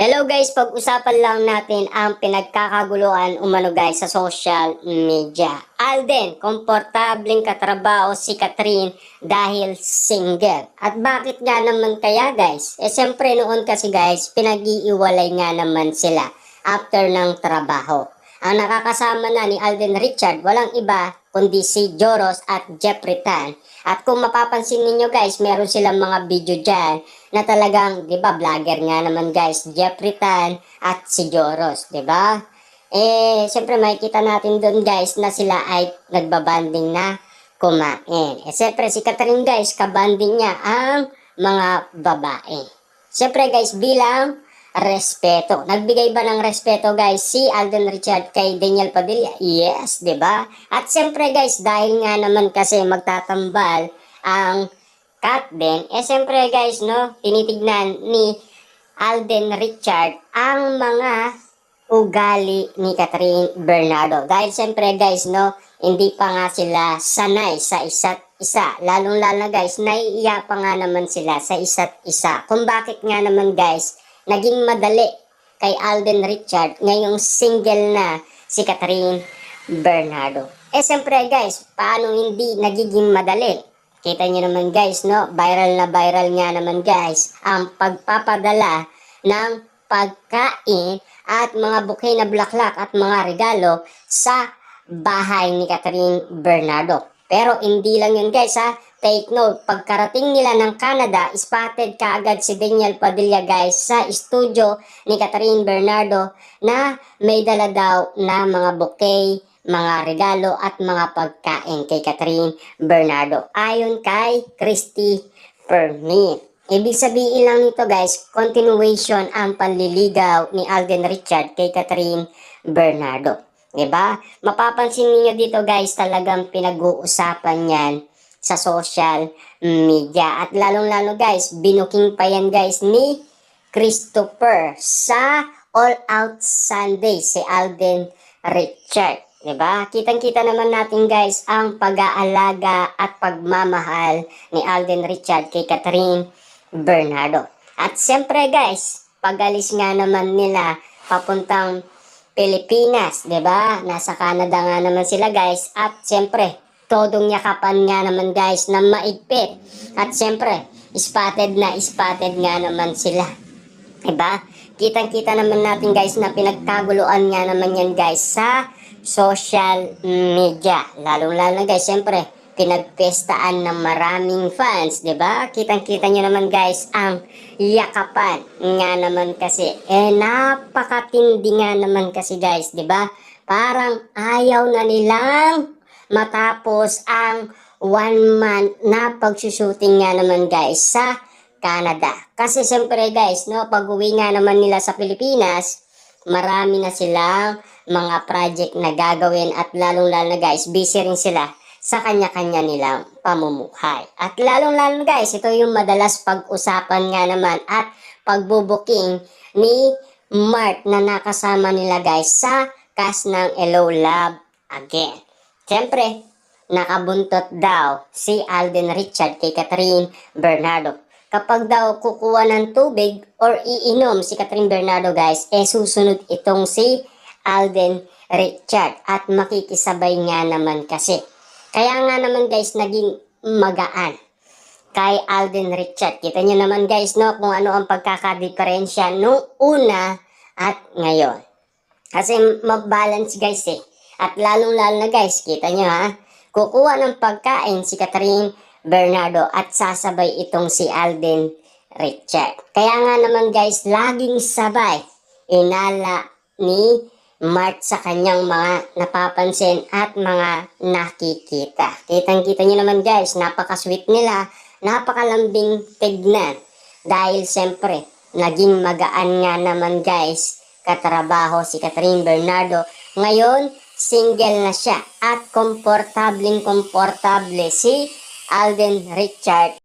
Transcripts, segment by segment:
Hello guys, pag-usapan lang natin ang pinagkakaguluhan umano guys sa social media. Alden, komportableng katrabaho si Catherine dahil single. At bakit nga naman kaya guys? Siyempre noon kasi guys, pinag-iiwalay nga naman sila after ng trabaho. Ang nakakasama na ni Alden Richard, walang iba kundi si Joros at Jeffrey Tan. At kung mapapansin ninyo guys, meron silang mga video dyan na talagang, di ba, vlogger nga naman guys, Jeffrey Tan at si Joros, di ba? Siyempre makikita natin doon guys na sila ay nagbabanding na kumain. Siyempre si Catherine guys, kabanding niya ang mga babae. Siyempre guys, bilang respeto. Nagbigay ba ng respeto guys si Alden Richard kay Daniel Padilla? Yes, 'di ba? At siyempre guys, dahil nga naman kasi magtatambal ang Kat din, siyempre guys, no, tinitignan ni Alden Richard ang mga ugali ni Catherine Bernardo. Dahil siyempre guys, no, hindi pa nga sila sanay sa isa't isa. Lalong-lalo guys, naiiya pa nga naman sila sa isa't isa. Kung bakit nga naman guys, naging madali kay Alden Richard ngayong single na si Catherine Bernardo. Siyempre guys, paano hindi nagiging madali? Kita nyo naman guys, no? Viral na viral nga naman guys ang pagpapadala ng pagkain at mga bouquet na bulaklak at mga regalo sa bahay ni Catherine Bernardo. Pero hindi lang yun guys ha. Take note, pagkarating nila ng Canada, spotted kaagad si Daniel Padilla guys sa studio ni Catherine Bernardo na may dala daw na mga bouquet, mga regalo at mga pagkain kay Catherine Bernardo. Ayon kay Christy Permit. Ibig sabihin lang nito guys, continuation ang panliligaw ni Alden Richard kay Catherine Bernardo. Diba? Mapapansin niyo dito guys, talagang pinag-uusapan yan sa social media. At lalong-lalo guys, binuking pa yan guys ni Christopher sa All Out Sunday si Alden Richard. Diba? Kitang-kita naman natin guys ang pag-aalaga at pagmamahal ni Alden Richard kay Catherine Bernardo. At siyempre guys, pag-alis nga naman nila papuntang Pilipinas, diba? Nasa Canada nga naman sila guys. At siyempre, todong yakapan nga naman guys na maigpit. At siyempre, spotted nga naman sila. Diba? Kitang-kita naman natin guys na pinagkaguluhan nga naman yan guys sa social media. Lalong-lalo guys, siyempre, pinagpestaan ng maraming fans, diba? Kitang-kita nyo naman guys ang yakapan nga naman kasi. Napakatindi nga naman kasi guys, diba? Parang ayaw na nilang matapos ang 1 month na pagsushooting nga naman guys sa Canada. Kasi siyempre guys, no, pag uwi nga naman nila sa Pilipinas, marami na silang mga project na gagawin at lalong-lalo na guys, busy rin sila sa kanya-kanya nilang pamumuhay. At lalong-lalo guys, ito yung madalas pag-usapan nga naman at pagbubuking ni Mark na nakasama nila guys sa cast ng Hello Love Again. Siyempre, nakabuntot daw si Alden Richard kay Catherine Bernardo. Kapag daw kukuha ng tubig or iinom si Catherine Bernardo guys, susunod itong si Alden Richard at makikisabay nga naman kasi. Kaya nga naman guys, naging magaan kay Alden Richard. Kita nyo naman guys, no, kung ano ang pagkakadiferensya nung una at ngayon. Kasi mabalance guys eh. At lalong-lalo na guys, kita nyo ha, kukuha ng pagkain si Catherine Bernardo at sasabay itong si Alden Richard. Kaya nga naman guys, laging sabay inala ni Mark sa kanyang mga napapansin at mga nakikita. Kitang-kita nyo naman guys, napaka-sweet nila, napakalambing tignan. Dahil siyempre, naging magaan nga naman guys, katrabaho si Catherine Bernardo. Ngayon, single na siya at komportable si Alden Richard.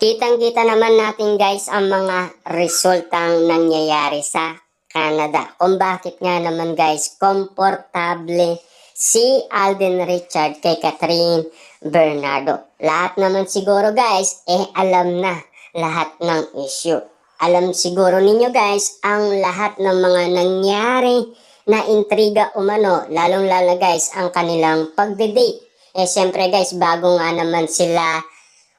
Kitang-kita naman natin guys ang mga resultang nangyayari sa Canada. Kung bakit nga naman guys, komportable si Alden Richard kay Catherine Bernardo. Lahat naman siguro guys, alam na lahat ng issue. Alam siguro ninyo guys, ang lahat ng mga nangyari na intriga umano, lalong-lalo guys, ang kanilang pagde-date. Siyempre guys, bago nga naman sila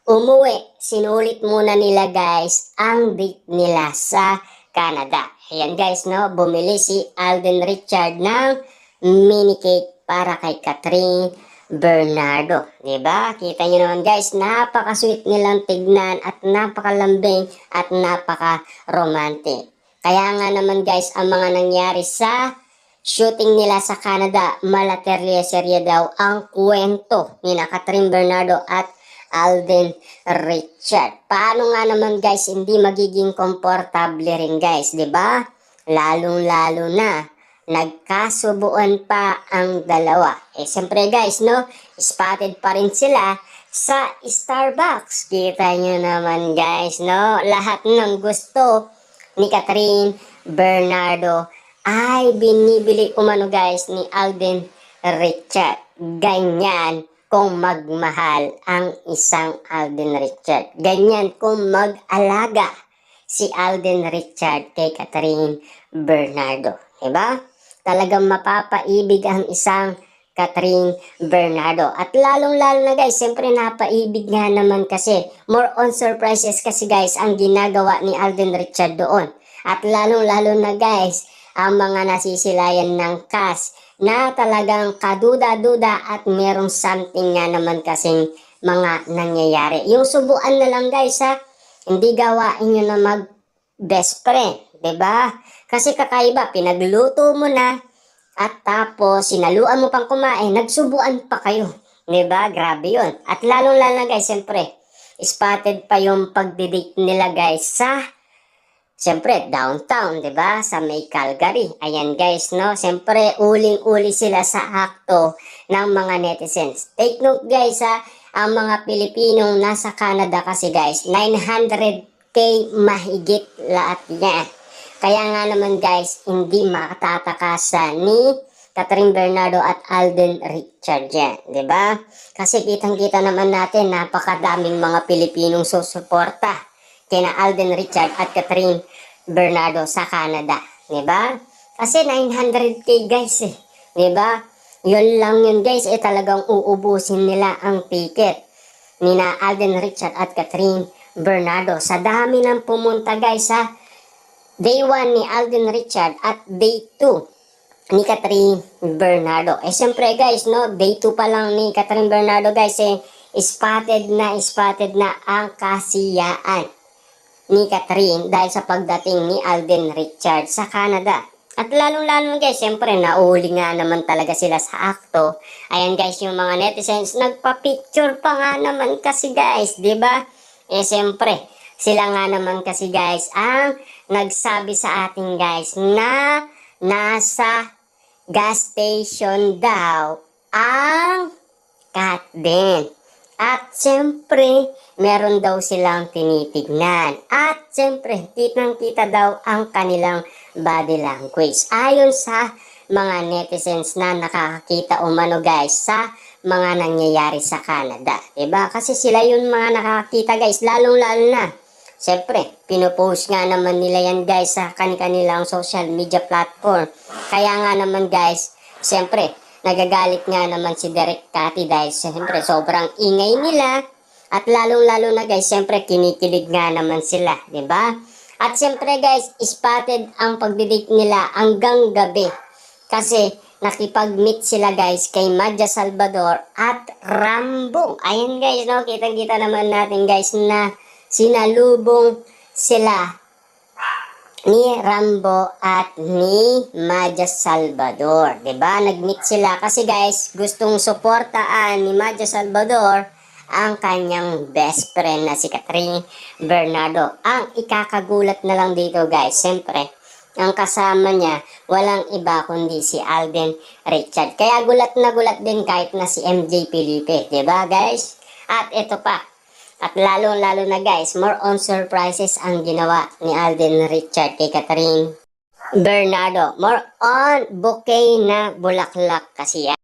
umuwi, sinulit muna nila guys ang date nila sa Canada. Ayan guys, no, bumili si Alden Richard ng mini cake para kay Catherine Bernardo. Diba? Kita nyo naman guys, napaka-sweet nilang tignan at napakalambing at napaka-romantic. Kaya nga naman guys, ang mga nangyari sa shooting nila sa Canada, malaterya-serya daw ang kwento ni Catherine Bernardo at Alden Richard. Paano nga naman guys hindi magiging komportable rin guys, 'di ba? Lalong-lalo na nagkasubuan pa ang dalawa. Siyempre guys, no, spotted pa rin sila sa Starbucks. Kita nyo naman guys, no, lahat ng gusto ni Catherine Bernardo ay binibili umano guys ni Alden Richard. Ganyan kung magmahal ang isang Alden Richard. Ganyan kung mag-alaga si Alden Richard kay Catherine Bernardo. Diba? Talagang mapapaibig ang isang Catherine Bernardo. At lalong-lalo na guys, siyempre napaibig nga naman kasi. More on surprises kasi guys ang ginagawa ni Alden Richard doon. At lalong-lalo na guys, ang mga nasisilayan ng cast na talagang kaduda-duda at merong something nga naman kasing mga nangyayari. Yung subuan na lang guys ha, hindi gawain nyo na mag best friend, 'di ba? Kasi kakaiba, pinagluto mo na at tapos sinaluan mo pang kumain, nagsubuan pa kayo, 'di ba? Grabe 'yon. At lalong-lalo na guys, siyempre, spotted pa yung pagdi-date nila guys sa siyempre downtown, 'di ba? Sa may Calgary. Ayan guys, no? Siyempre, uling-uli sila sa akto ng mga netizens. Take note guys ha, ang mga Pilipinong nasa Canada kasi guys, 900K mahigit lahat niya. Kaya nga naman guys, hindi makatatakasan ni Catherine Bernardo at Alden Richard yan, di ba? Kasi kitang-kita naman natin, napakadaming mga Pilipinong susuporta kina Alden Richard at Catherine Bernardo sa Canada, di ba? Kasi 900K guys di ba? Yun lang yun guys, talagang uubusin nila ang ticket ni na Alden Richard at Catherine Bernardo. Sa dami ng pumunta guys Day 1 ni Alden Richard at Day 2 ni Catherine Bernardo. Siyempre guys, no, Day 2 pa lang ni Catherine Bernardo guys, spotted na ang kasiyaan ni Catherine dahil sa pagdating ni Alden Richard sa Canada. At lalong-lalo guys, siyempre nauli nga naman talaga sila sa akto. Ayan guys, yung mga netizens, nagpa-picture pa nga naman kasi guys, di ba? Siyempre, sila nga naman kasi guys ang nagsabi sa atin guys na nasa gas station daw ang cat din. At siyempre, meron daw silang tinitignan. At siyempre, kitang-kita daw ang kanilang body language. Ayon sa mga netizens na nakakakita umano guys sa mga nangyayari sa Canada. Diba? Kasi sila yung mga nakakita guys, lalong-lalo na. Siyempre, pinopost nga naman nila yan guys sa kanilang social media platform. Kaya nga naman guys, siyempre, nagagalit nga naman si Derek Cathy dahil siyempre sobrang ingay nila. At lalong-lalo na guys, siyempre kinikilig nga naman sila, di ba? At siyempre guys, spotted ang pagdidate nila hanggang gabi. Kasi nakipag-meet sila guys kay Madja Salvador at Rambo. Ayan guys, no? Kitang-kita naman natin guys na sinalubong sila ni Rambo at ni Madja Salvador. Diba? Nag-meet sila kasi guys, gustong suportaan ni Madja Salvador ang kanyang best friend na si Catherine Bernardo. Ang ikakagulat na lang dito guys, siyempre, ang kasama niya, walang iba kundi si Alden Richard. Kaya gulat na gulat din kahit na si MJ Felipe. Diba guys? At ito pa. At lalo-lalo na guys, more on surprises ang ginawa ni Alden Richard kay Catherine Bernardo. More on bouquet na bulaklak kasi yan.